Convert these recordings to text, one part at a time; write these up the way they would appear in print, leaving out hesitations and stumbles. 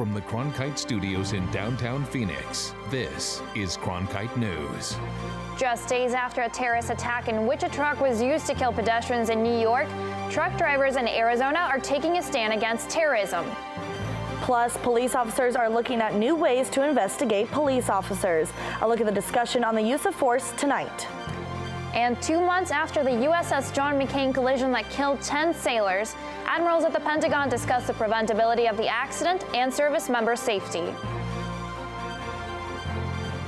From the Cronkite studios in downtown Phoenix, this is Cronkite News. Just days after a terrorist attack in which a truck was used to kill pedestrians in New York, truck drivers in Arizona are taking a stand against terrorism. Plus, police officers are looking at new ways to investigate police officers. A look at the discussion on the use of force tonight. And 2 months after the USS John McCain collision that killed 10 sailors, admirals at the Pentagon discussed the preventability of the accident and service member safety.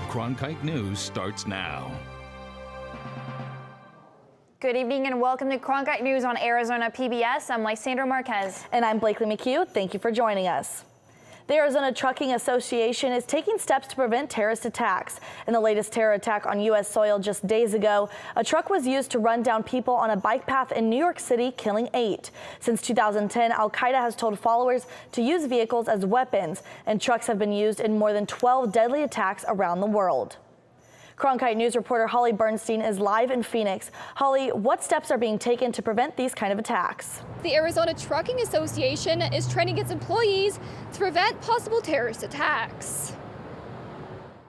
Cronkite News starts now. Good evening and welcome to Cronkite News on Arizona PBS. I'm Lysandra Marquez. And I'm Blakely McHugh. Thank you for joining us. The Arizona Trucking Association is taking steps to prevent terrorist attacks. In the latest terror attack on U.S. soil just days ago, a truck was used to run down people on a bike path in New York City, killing 8. Since 2010, Al-Qaeda has told followers to use vehicles as weapons, and trucks have been used in more than 12 deadly attacks around the world. Cronkite News reporter Holly Bernstein is live in Phoenix. Holly, what steps are being taken to prevent these kind of attacks? The Arizona Trucking Association is training its employees to prevent possible terrorist attacks.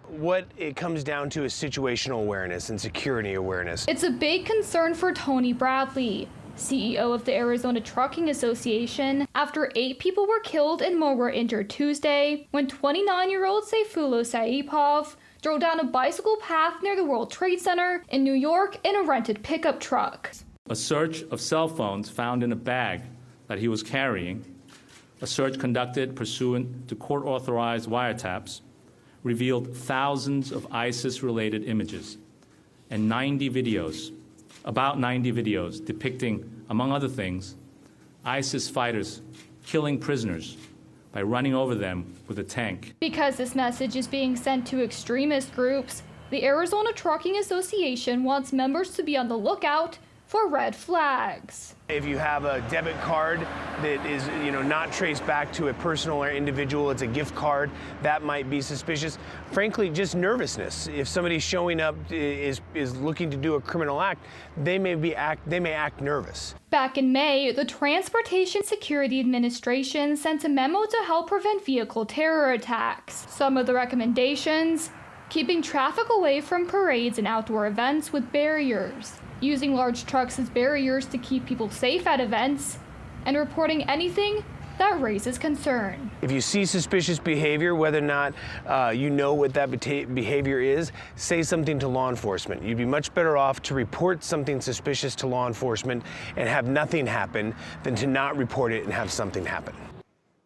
What it comes down to is situational awareness and security awareness. It's a big concern for Tony Bradley, CEO of the Arizona Trucking Association, after 8 people were killed and more were injured Tuesday when 29-year-old Sayfulo Saipov drove down a bicycle path near the World Trade Center in New York in a rented pickup truck. A search of cell phones found in a bag that he was carrying, a search conducted pursuant to court-authorized wiretaps, revealed thousands of ISIS-related images and about 90 videos depicting, among other things, ISIS fighters killing prisoners by running over them with a tank. Because this message is being sent to extremist groups, the Arizona Trucking Association wants members to be on the lookout for red flags. If you have a debit card that is, not traced back to a personal or individual, it's a gift card, that might be suspicious. Frankly, just nervousness. If somebody showing up is looking to do a criminal act, they may act nervous. Back in May, the Transportation Security Administration sent a memo to help prevent vehicle terror attacks. Some of the recommendations: keeping traffic away from parades and outdoor events with barriers, using large trucks as barriers to keep people safe at events, and reporting anything that raises concern. If you see suspicious behavior, whether or not you know what that behavior is, say something to law enforcement. You'd be much better off to report something suspicious to law enforcement and have nothing happen than to not report it and have something happen.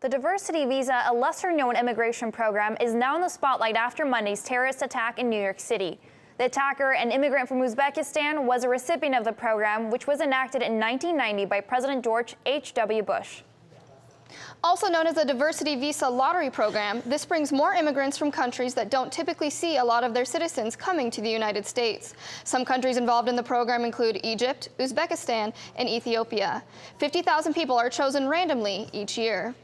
The Diversity Visa, a lesser-known immigration program, is now in the spotlight after Monday's terrorist attack in New York City. The attacker, an immigrant from Uzbekistan, was a recipient of the program, which was enacted in 1990 by President George H.W. Bush. Also known as the Diversity Visa Lottery Program, this brings more immigrants from countries that don't typically see a lot of their citizens coming to the United States. Some countries involved in the program include Egypt, Uzbekistan, and Ethiopia. 50,000 people are chosen randomly each year.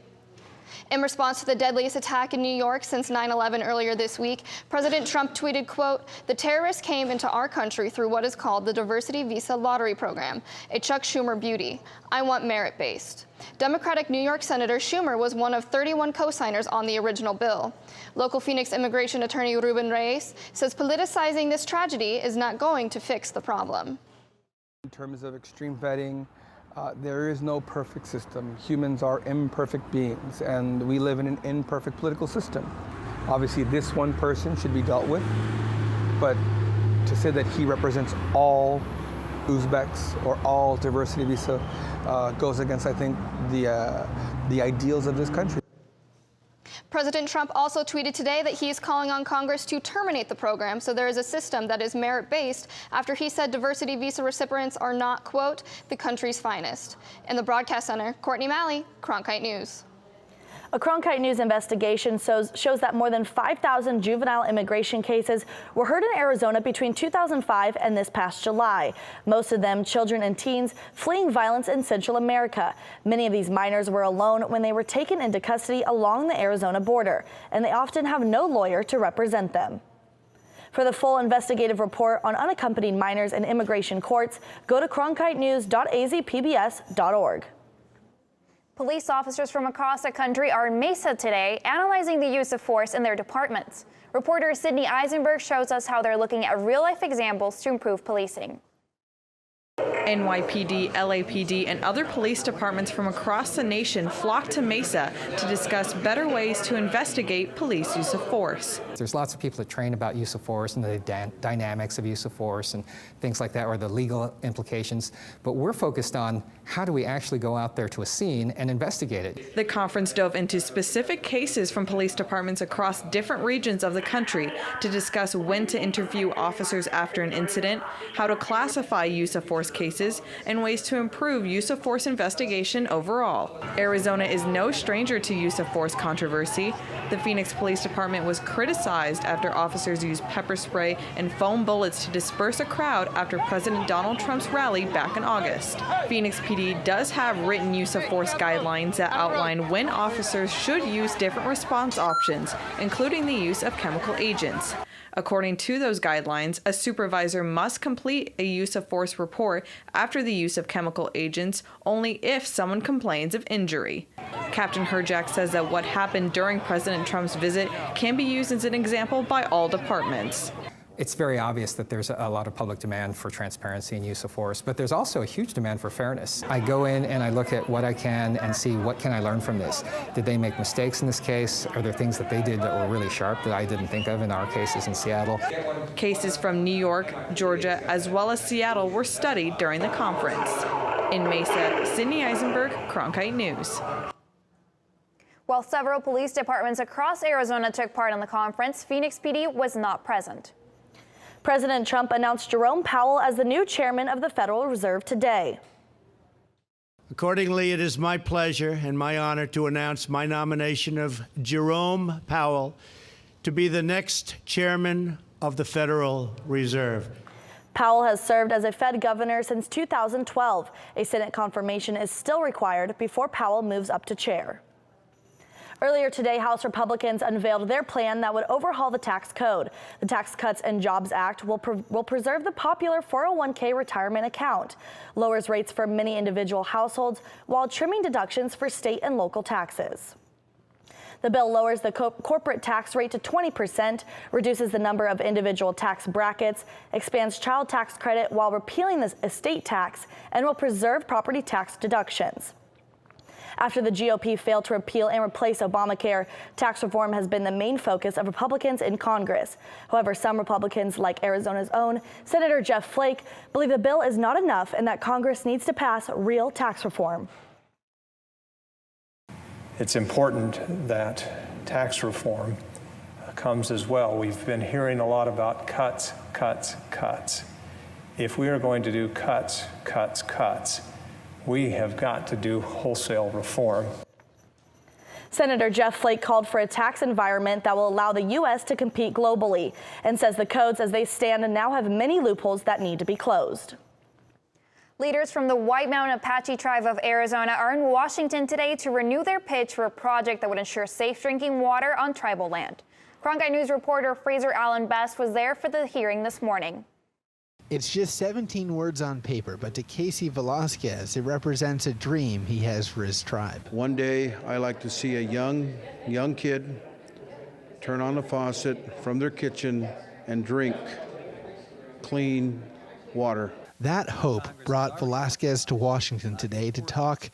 In response to the deadliest attack in New York since 9/11 earlier this week, President Trump tweeted, quote, "The terrorists came into our country through what is called the Diversity Visa Lottery Program, a Chuck Schumer beauty. I want merit-based." Democratic New York Senator Schumer was one of 31 co-signers on the original bill. Local Phoenix immigration attorney Ruben Reyes says politicizing this tragedy is not going to fix the problem. In terms of extreme vetting, there is no perfect system. Humans are imperfect beings, and we live in an imperfect political system. Obviously, this one person should be dealt with, but to say that he represents all Uzbeks or all diversity visa goes against, I think, the ideals of this country. President Trump also tweeted today that he is calling on Congress to terminate the program so there is a system that is merit-based after he said diversity visa recipients are not, quote, the country's finest. In the Broadcast Center, Courtney Malley, Cronkite News. A Cronkite News investigation shows that more than 5,000 juvenile immigration cases were heard in Arizona between 2005 and this past July. Most of them children and teens fleeing violence in Central America. Many of these minors were alone when they were taken into custody along the Arizona border, and they often have no lawyer to represent them. For the full investigative report on unaccompanied minors in immigration courts, go to cronkitenews.azpbs.org. Police officers from across the country are in Mesa today, analyzing the use of force in their departments. Reporter Sydney Eisenberg shows us how they're looking at real-life examples to improve policing. NYPD, LAPD, and other police departments from across the nation flock to Mesa to discuss better ways to investigate police use of force. There's lots of people that train about use of force and the dynamics of use of force and things like that, or the legal implications. But we're focused on how do we actually go out there to a scene and investigate it. The conference dove into specific cases from police departments across different regions of the country to discuss when to interview officers after an incident, how to classify use of force cases, and ways to improve use of force investigation overall. Arizona is no stranger to use of force controversy. The Phoenix Police Department was criticized after officers used pepper spray and foam bullets to disperse a crowd after President Donald Trump's rally back in August. Phoenix PD does have written use of force guidelines that outline when officers should use different response options, including the use of chemical agents. According to those guidelines, a supervisor must complete a use of force report after the use of chemical agents only if someone complains of injury. Captain Herjak says that what happened during President Trump's visit can be used as an example by all departments. It's very obvious that there's a lot of public demand for transparency and use of force, but there's also a huge demand for fairness. I go in and I look at what I can and see what can I learn from this. Did they make mistakes in this case? Are there things that they did that were really sharp that I didn't think of in our cases in Seattle? Cases from New York, Georgia, as well as Seattle were studied during the conference. In Mesa, Sydney Eisenberg, Cronkite News. While several police departments across Arizona took part in the conference, Phoenix PD was not present. President Trump announced Jerome Powell as the new chairman of the Federal Reserve today. Accordingly, it is my pleasure and my honor to announce my nomination of Jerome Powell to be the next chairman of the Federal Reserve. Powell has served as a Fed governor since 2012. A Senate confirmation is still required before Powell moves up to chair. Earlier today, House Republicans unveiled their plan that would overhaul the tax code. The Tax Cuts and Jobs Act will preserve the popular 401k retirement account, lowers rates for many individual households while trimming deductions for state and local taxes. The bill lowers the corporate tax rate to 20%, reduces the number of individual tax brackets, expands child tax credit while repealing the estate tax, and will preserve property tax deductions. After the GOP failed to repeal and replace Obamacare, tax reform has been the main focus of Republicans in Congress. However, some Republicans, like Arizona's own Senator Jeff Flake, believe the bill is not enough and that Congress needs to pass real tax reform. It's important that tax reform comes as well. We've been hearing a lot about cuts, cuts, cuts. If we are going to do cuts, cuts, cuts, we have got to do wholesale reform. Senator Jeff Flake called for a tax environment that will allow the U.S. to compete globally and says the codes as they stand now have many loopholes that need to be closed. Leaders from the White Mountain Apache Tribe of Arizona are in Washington today to renew their pitch for a project that would ensure safe drinking water on tribal land. Cronkite News reporter Fraser Allen Best was there for the hearing this morning. It's just 17 words on paper, but to Casey Velasquez, it represents a dream he has for his tribe. One day, I like to see a young kid turn on the faucet from their kitchen and drink clean water. That hope brought Velasquez to Washington today to talk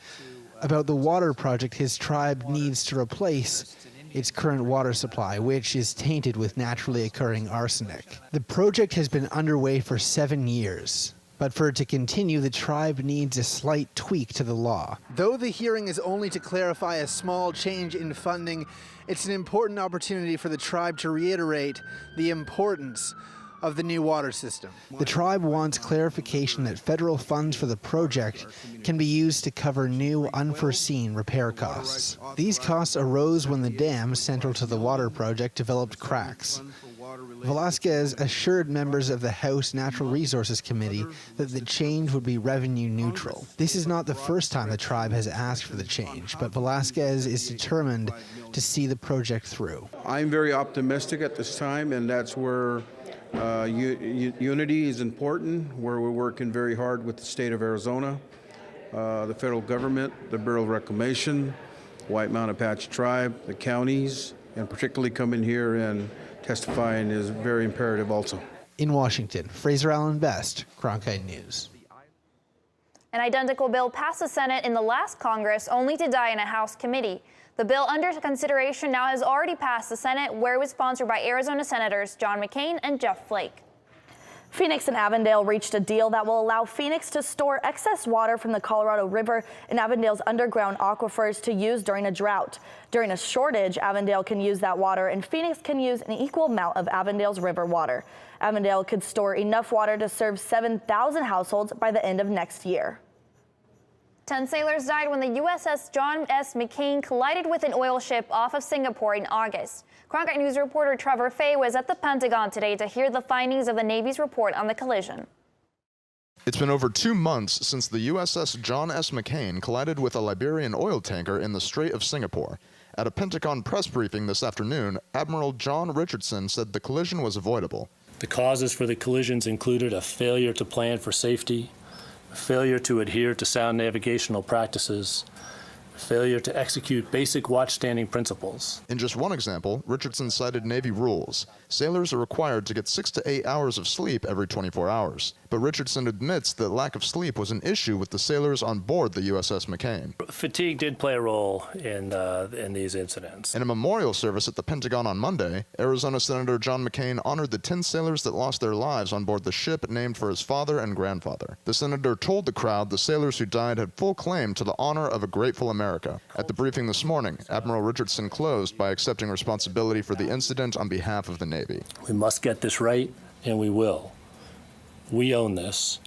about the water project his tribe needs to replace its current water supply, which is tainted with naturally occurring arsenic. The project has been underway for 7 years, but for it to continue, the tribe needs a slight tweak to the law. Though the hearing is only to clarify a small change in funding, it's an important opportunity for the tribe to reiterate the importance of the new water system. The tribe wants clarification that federal funds for the project can be used to cover new unforeseen repair costs. These costs arose when the dam central to the water project developed cracks. Velasquez assured members of the House Natural Resources Committee that the change would be revenue neutral. This is not the first time the tribe has asked for the change, but Velasquez is determined to see the project through. I'm very optimistic at this time, and that's where unity is important, where we're working very hard with the state of Arizona the federal government, the Bureau of Reclamation, White Mountain Apache Tribe, the counties, and particularly coming here and testifying is very imperative also. In Washington, Fraser Allen Best, Cronkite News. An identical bill passed the Senate in the last Congress, only to die in a House committee. The bill under consideration now has already passed the Senate, where it was sponsored by Arizona Senators John McCain and Jeff Flake. Phoenix and Avondale reached a deal that will allow Phoenix to store excess water from the Colorado River in Avondale's underground aquifers to use during a drought. During a shortage, Avondale can use that water, and Phoenix can use an equal amount of Avondale's river water. Avondale could store enough water to serve 7,000 households by the end of next year. 10 sailors died when the USS John S. McCain collided with an oil ship off of Singapore in August. Cronkite News reporter Trevor Fay was at the Pentagon today to hear the findings of the Navy's report on the collision. It's been over 2 months since the USS John S. McCain collided with a Liberian oil tanker in the Strait of Singapore. At a Pentagon press briefing this afternoon, Admiral John Richardson said the collision was avoidable. The causes for the collisions included a failure to plan for safety, a failure to adhere to sound navigational practices, failure to execute basic watchstanding principles. In just one example, Richardson cited Navy rules. Sailors are required to get 6 to 8 hours of sleep every 24 hours. But Richardson admits that lack of sleep was an issue with the sailors on board the USS McCain. Fatigue did play a role in these incidents. In a memorial service at the Pentagon on Monday, Arizona Senator John McCain honored the 10 sailors that lost their lives on board the ship named for his father and grandfather. The senator told the crowd the sailors who died had full claim to the honor of a grateful America. At the briefing this morning, Admiral Richardson closed by accepting responsibility for the incident on behalf of the Navy. We must get this right, and we will. We own this,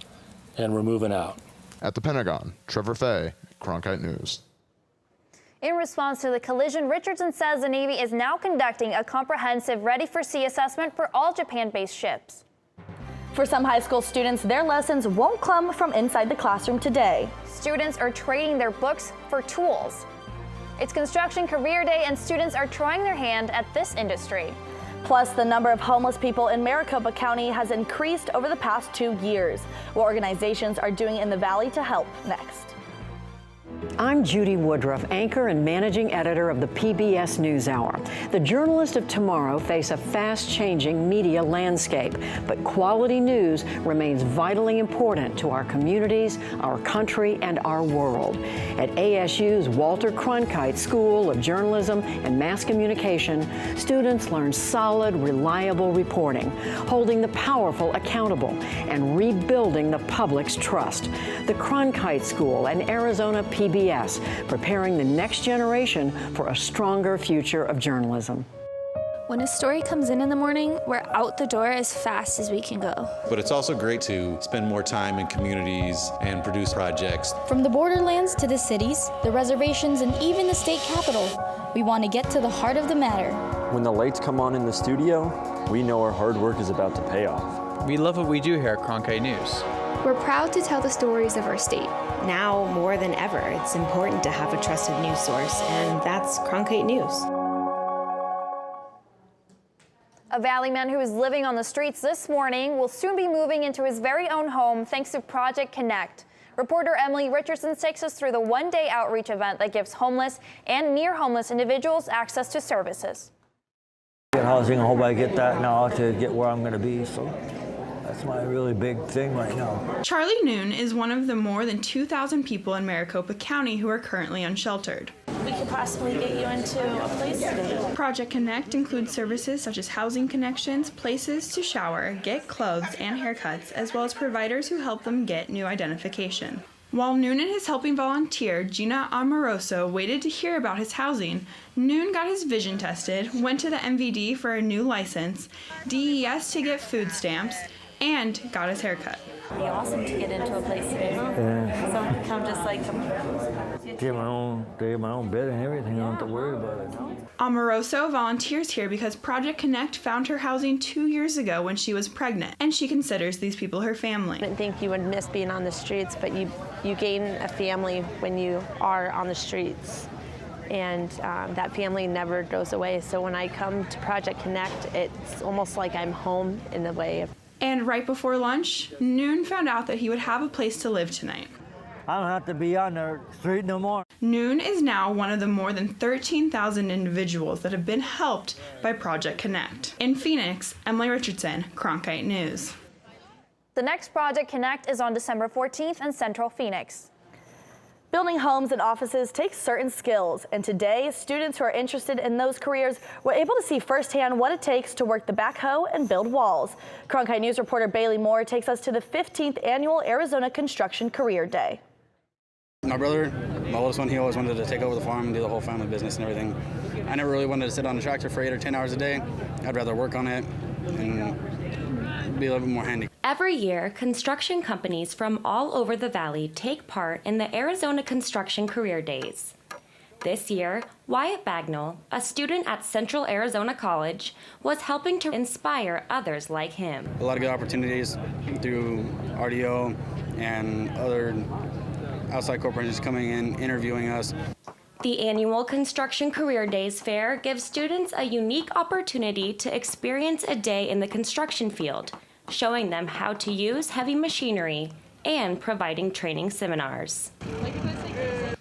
and we're moving out. At the Pentagon, Trevor Fay, Cronkite News. In response to the collision, Richardson says the Navy is now conducting a comprehensive ready-for-sea assessment for all Japan-based ships. For some high school students, their lessons won't come from inside the classroom today. Students are trading their books for tools. It's Construction Career Day, and students are trying their hand at this industry. Plus, the number of homeless people in Maricopa County has increased over the past 2 years. What organizations are doing in the Valley to help? Next. I'm Judy Woodruff, anchor and managing editor of the PBS NewsHour. The journalists of tomorrow face a fast-changing media landscape, but quality news remains vitally important to our communities, our country, and our world. At ASU's Walter Cronkite School of Journalism and Mass Communication, students learn solid, reliable reporting, holding the powerful accountable, and rebuilding the public's trust. The Cronkite School and Arizona PBS, preparing the next generation for a stronger future of journalism. When a story comes in the morning, we're out the door as fast as we can go. But it's also great to spend more time in communities and produce projects. From the borderlands to the cities, the reservations, and even the state capitol, we want to get to the heart of the matter. When the lights come on in the studio, we know our hard work is about to pay off. We love what we do here at Cronkite News. We're proud to tell the stories of our state. Now more than ever, it's important to have a trusted news source, and that's Cronkite News. A Valley man who is living on the streets this morning will soon be moving into his very own home thanks to Project Connect. Reporter Emily Richardson takes us through the one-day outreach event that gives homeless and near-homeless individuals access to services. Housing, I hope I get that now to get where I'm going to be, so that's my really big thing right now. Charlie Noon is one of the more than 2,000 people in Maricopa County who are currently unsheltered. We could possibly get you into a place today. Project Connect includes services such as housing connections, places to shower, get clothes and haircuts, as well as providers who help them get new identification. While Noon and his helping volunteer, Gina Amoroso, waited to hear about his housing, Noon got his vision tested, went to the MVD for a new license, DES to get food stamps, and got his haircut. It'd be awesome to get into a place today, huh? Yeah. Someone can come just like Get my own bed and everything. I don't have to worry about it. Amoroso volunteers here because Project Connect found her housing 2 years ago when she was pregnant, and she considers these people her family. I didn't think you would miss being on the streets, but you gain a family when you are on the streets. And that family never goes away. So when I come to Project Connect, it's almost like I'm home in the way. And right before lunch, Noon found out that he would have a place to live tonight. I don't have to be on the street no more. Noon is now one of the more than 13,000 individuals that have been helped by Project Connect. In Phoenix, Emily Richardson, Cronkite News. The next Project Connect is on December 14th in Central Phoenix. Building homes and offices takes certain skills, and today, students who are interested in those careers were able to see firsthand what it takes to work the backhoe and build walls. Cronkite News reporter Bailey Moore takes us to the 15th annual Arizona Construction Career Day. My brother, my oldest one, he always wanted to take over the farm and do the whole family business and everything. I never really wanted to sit on the tractor for 8 or 10 hours a day. I'd rather work on it and be a little bit more handy. Every year, construction companies from all over the valley take part in the Arizona Construction Career Days. This year, Wyatt Bagnall, a student at Central Arizona College, was helping to inspire others like him. A lot of good opportunities through RDO and other outside corporations coming in, interviewing us. The annual Construction Career Days fair gives students a unique opportunity to experience a day in the construction field, showing them how to use heavy machinery and providing training seminars.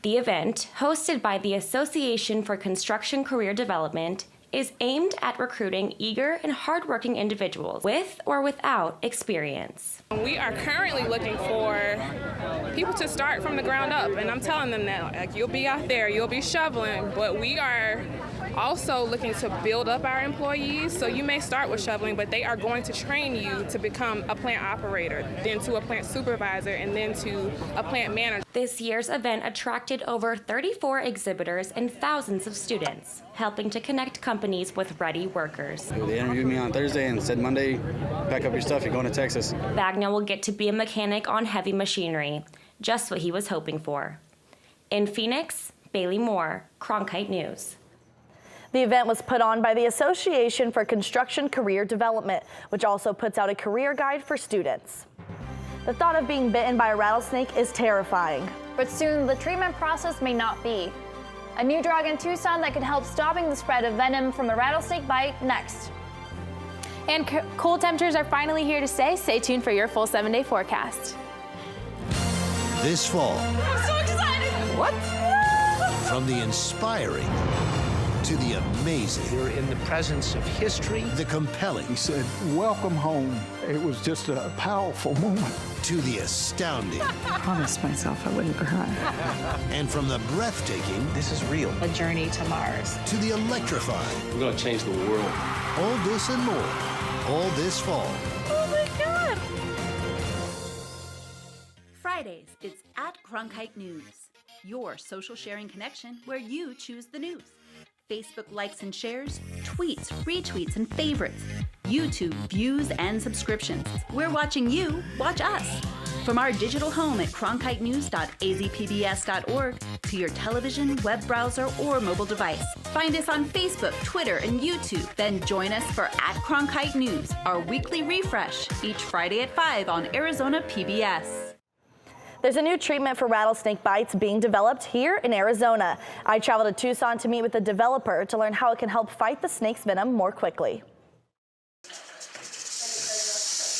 The event, hosted by the Association for Construction Career Development, is aimed at recruiting eager and hardworking individuals with or without experience. We are currently looking for people to start from the ground up, and I'm telling them that, like, you'll be out there, you'll be shoveling, but we are also looking to build up our employees. So you may start with shoveling, but they are going to train you to become a plant operator, then to a plant supervisor, and then to a plant manager. This year's event attracted over 34 exhibitors and thousands of students, helping to connect companies with ready workers. They interviewed me on Thursday and said, Monday, pack up your stuff, you're going to Texas. Bagnall will get to be a mechanic on heavy machinery, just what he was hoping for. In Phoenix, Bailey Moore, Cronkite News. The event was put on by the Association for Construction Career Development, which also puts out a career guide for students. The thought of being bitten by a rattlesnake is terrifying. But soon, the treatment process may not be. A new drug in Tucson that could help stopping the spread of venom from a rattlesnake bite next. And cool temperatures are finally here to stay. Stay tuned for your full 7-day forecast. This fall. I'm so excited! What? From the inspiring to the amazing. You're in the presence of history. The compelling. He said, welcome home. It was just a powerful moment. To the astounding. I promised myself I wouldn't cry. And from the breathtaking. This is real. A journey to Mars. To the electrifying. We're going to change the world. All this and more. All this fall. Oh my God! Fridays, it's at Cronkite News, your social sharing connection where you choose the news. Facebook likes and shares, tweets, retweets, and favorites. YouTube views and subscriptions. We're watching you watch us. From our digital home at cronkitenews.azpbs.org to your television, web browser, or mobile device. Find us on Facebook, Twitter, and YouTube. Then join us for at Cronkite News, our weekly refresh, each Friday at 5 on Arizona PBS. There's a new treatment for rattlesnake bites being developed here in Arizona. I traveled to Tucson to meet with the developer to learn how it can help fight the snake's venom more quickly.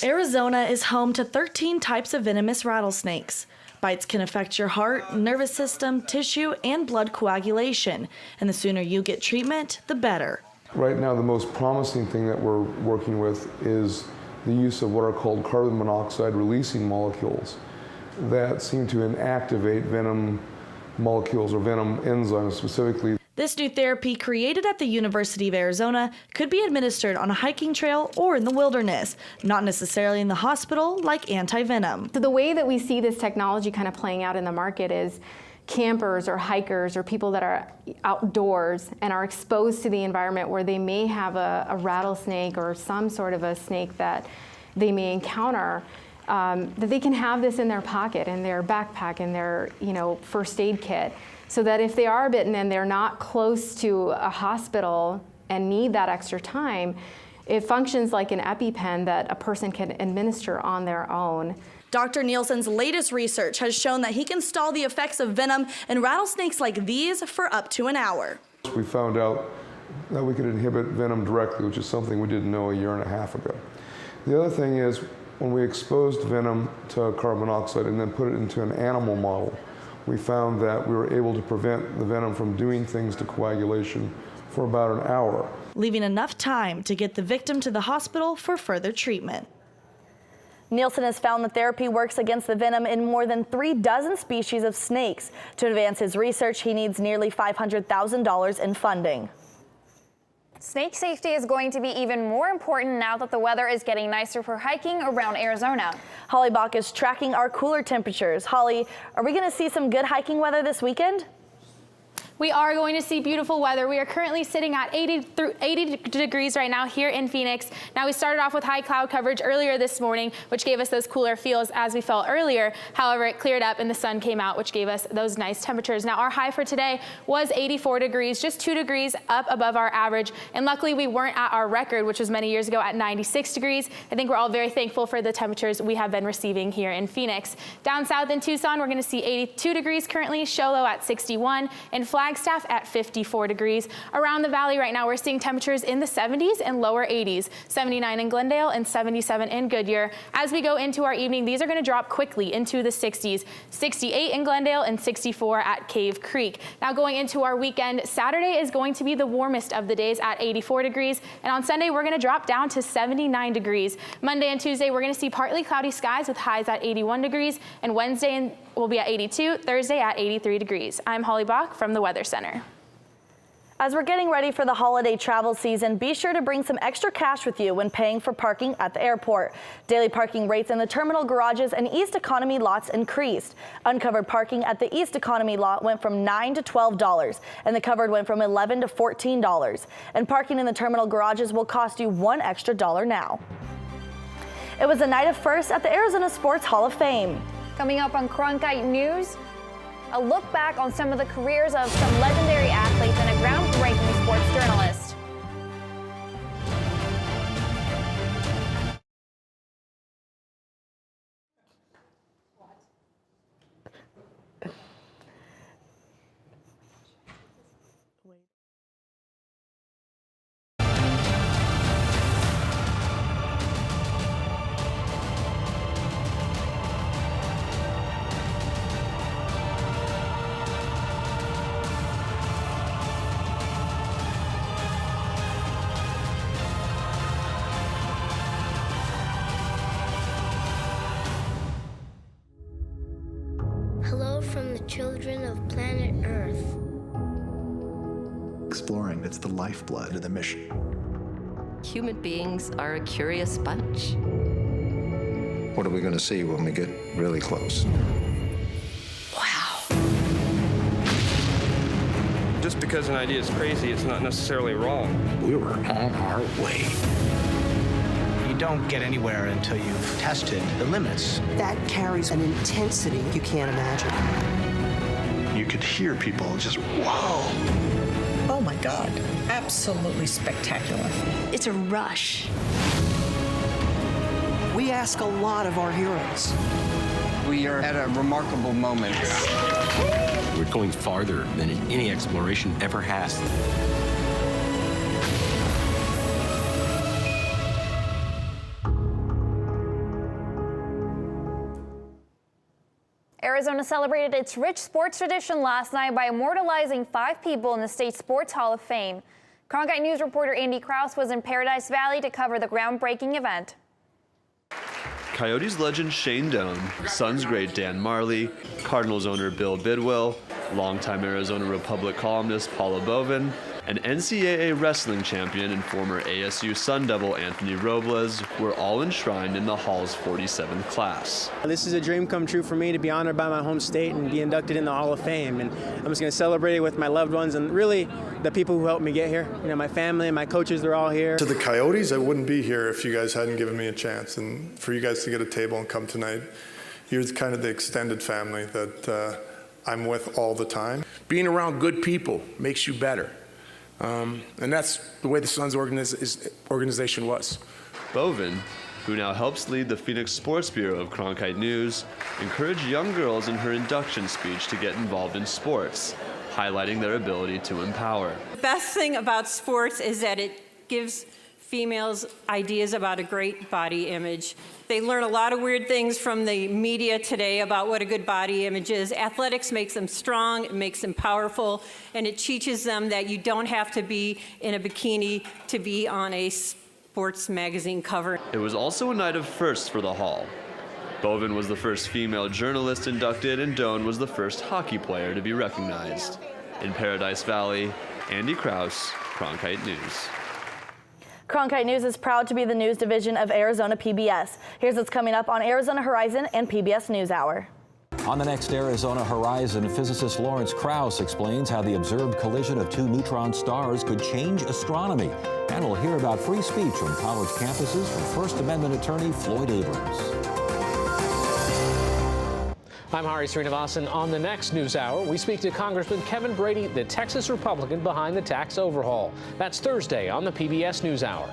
Arizona is home to 13 types of venomous rattlesnakes. Bites can affect your heart, nervous system, tissue, and blood coagulation. And the sooner you get treatment, the better. Right now, the most promising thing that we're working with is the use of what are called carbon monoxide releasing molecules that seem to inactivate venom molecules or venom enzymes specifically. This new therapy, created at the University of Arizona, could be administered on a hiking trail or in the wilderness, not necessarily in the hospital like anti-venom. So the way that we see this technology kind of playing out in the market is campers or hikers or people that are outdoors and are exposed to the environment where they may have a rattlesnake or some sort of a snake that they may encounter. That they can have this in their pocket, in their backpack, in their first aid kit, so that if they are bitten and they're not close to a hospital and need that extra time, it functions like an EpiPen that a person can administer on their own. Dr. Nielsen's latest research has shown that he can stall the effects of venom in rattlesnakes like these for up to an hour. We found out that we could inhibit venom directly, which is something we didn't know a year and a half ago. The other thing is, When we exposed venom to carbon monoxide and then put it into an animal model, we found that we were able to prevent the venom from doing things to coagulation for about an hour, leaving enough time to get the victim to the hospital for further treatment. Nielsen has found the therapy works against the venom in more than 36 species of snakes. To advance his research, he needs nearly $500,000 in funding. Snake safety is going to be even more important now that the weather is getting nicer for hiking around Arizona. Holly Bach is tracking our cooler temperatures. Holly, are we going to see some good hiking weather this weekend? We are going to see beautiful weather. We are currently sitting at 80 degrees right now here in Phoenix. Now, we started off with high cloud coverage earlier this morning, which gave us those cooler feels as we felt earlier. However, it cleared up and the sun came out, which gave us those nice temperatures. Now, our high for today was 84 degrees, just 2 degrees up above our average. And luckily, we weren't at our record, which was many years ago at 96 degrees. I think we're all very thankful for the temperatures we have been receiving here in Phoenix. Down south in Tucson, we're going to see 82 degrees currently, Show Low at 61, and Flagstaff at 54 degrees. Around the valley right now, we're seeing temperatures in the 70s and lower 80s, 79 in Glendale and 77 in Goodyear. As we go into our evening, these are going to drop quickly into the 60s, 68 in Glendale and 64 at Cave Creek. Now going into our weekend, Saturday is going to be the warmest of the days at 84 degrees. And on Sunday, we're going to drop down to 79 degrees. Monday and Tuesday, we're going to see partly cloudy skies with highs at 81 degrees. And Wednesday will be at 82, Thursday at 83 degrees. I'm Holly Bach from the Weather Center. As we're getting ready for the holiday travel season, be sure to bring some extra cash with you when paying for parking at the airport. Daily parking rates in the terminal garages and East Economy lots increased. Uncovered parking at the East Economy lot went from $9 to $12, and the covered went from $11 to $14. And parking in the terminal garages will cost you $1 extra now. It was a night of firsts at the Arizona Sports Hall of Fame. Coming up on Cronkite News, a look back on some of the careers of some legendary athletes and a groundbreaking sports journalist. Hello from the children of planet Earth. Exploring, it's the lifeblood of the mission. Human beings are a curious bunch. What are we going to see when we get really close? Wow. Just because an idea is crazy, it's not necessarily wrong. We were on our way. You don't get anywhere until you've tested the limits. That carries an intensity you can't imagine. You could hear people just, whoa. Oh my God, absolutely spectacular. It's a rush. We ask a lot of our heroes. We are at a remarkable moment. We're going farther than any exploration ever has. Arizona celebrated its rich sports tradition last night by immortalizing 5 people in the state's Sports Hall of Fame. Cronkite News reporter Andy Krause was in Paradise Valley to cover the groundbreaking event. Coyotes legend Shane Doan, Suns great Dan Marley, Cardinals owner Bill Bidwell, longtime Arizona Republic columnist Paula Bovin, and NCAA wrestling champion and former ASU Sun Devil Anthony Robles were all enshrined in the Hall's 47th class. This is a dream come true for me to be honored by my home state and be inducted in the Hall of Fame. And I'm just going to celebrate it with my loved ones and really the people who helped me get here. You know, my family and my coaches, they're all here. To the Coyotes, I wouldn't be here if you guys hadn't given me a chance. And for you guys to get a table and come tonight, you're kind of the extended family that I'm with all the time. Being around good people makes you better. And that's the way the Suns organization was. Bovin, who now helps lead the Phoenix Sports Bureau of Cronkite News, encouraged young girls in her induction speech to get involved in sports, highlighting their ability to empower. The best thing about sports is that it gives females ideas about a great body image. They learn a lot of weird things from the media today about what a good body image is. Athletics makes them strong, it makes them powerful, and it teaches them that you don't have to be in a bikini to be on a sports magazine cover. It was also a night of firsts for the Hall. Bovin was the first female journalist inducted, and Doan was the first hockey player to be recognized. In Paradise Valley, Andy Kraus, Cronkite News. Cronkite News is proud to be the news division of Arizona PBS. Here's what's coming up on Arizona Horizon and PBS NewsHour. On the next Arizona Horizon, physicist Lawrence Krauss explains how the observed collision of two neutron stars could change astronomy. And we'll hear about free speech from college campuses from First Amendment attorney Floyd Abrams. I'm Hari Srinivasan. On the next NewsHour, we speak to Congressman Kevin Brady, the Texas Republican behind the tax overhaul. That's Thursday on the PBS NewsHour.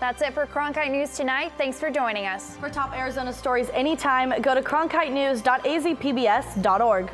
That's it for Cronkite News tonight. Thanks for joining us. For top Arizona stories anytime, go to cronkitenews.azpbs.org.